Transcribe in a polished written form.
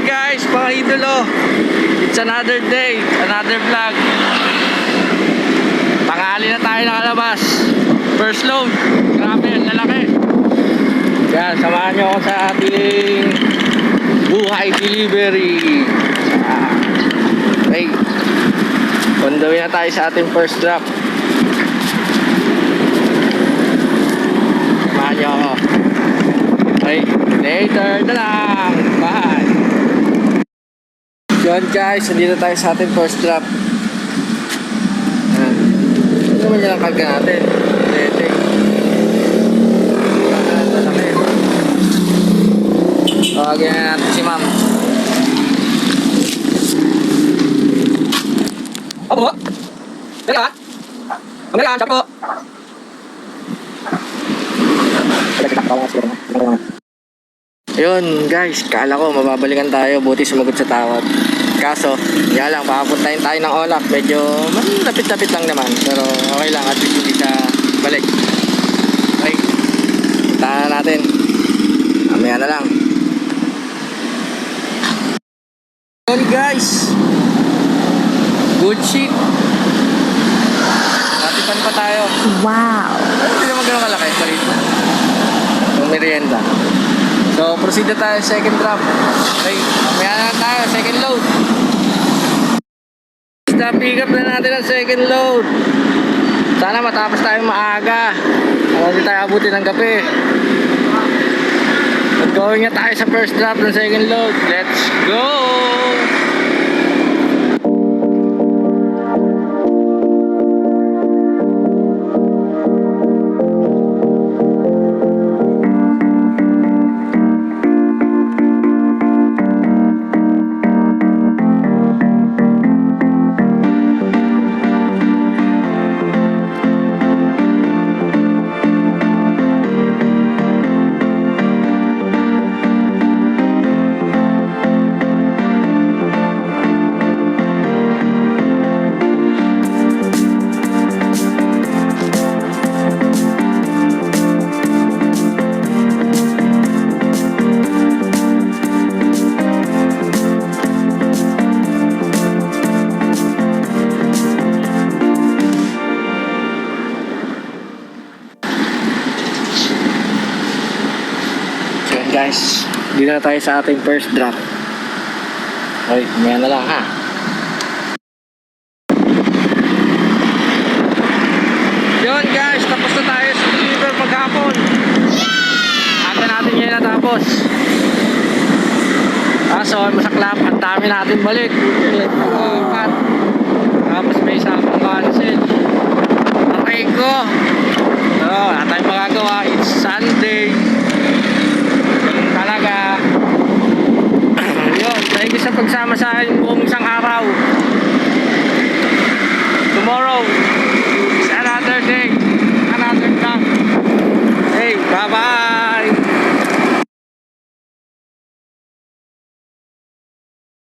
guys, mga idolo. It's another day, another vlog. Tanghali na tayo nakalabas. First load. Grabe, ang lalaki. Yan, samahan nyo ako sa ating buhay delivery. Okay. On the way na tayo sa ating first drop. Samahan nyo ako. Okay, later na lang. Bye. Yun guys, nandito tayo sa ating first drop. Ano naman yung karga natin? Lete. Lalaki. Tawagin na natin si ma'am. Opo po. Dali ka? Kamila ka, po. Ayun guys, kala ko mababalikan tayo, buti sumagot sa tawag. Kaso, yan lang, papuntahin tayo ng Olak. Medyo lapit-lapit lang naman, pero okay lang, at least hindi siya balik. Okay, puntahan na natin. Mamaya na lang. Ayun guys, good shit. Natipan pa tayo. Wow. Hindi naman ganun kalaki, parito. Yung merienda. So, proceed na tayo sa second drop. Okay, mamaya na tayo, second load. Stop pick up na natin ang second load. Sana matapos tayo maaga. Hindi tayo abutin ng gabi. Going na tayo sa first drop ng second load. Let's go! Guys, dito na tayo sa ating first drop. Okay, mamaya na lang ha. Yun guys, tapos na tayo sa deliver maghapon. Aga natin ngayon natapos. Kaso masaklap, ang dami natin balik. Tapos may isa akong cancel. Okay ko. So, wala tayong magagawa. It's Sunday. Talaga. Yun, thank you sa pagsama sa akin buong isang araw. Tomorrow is another day.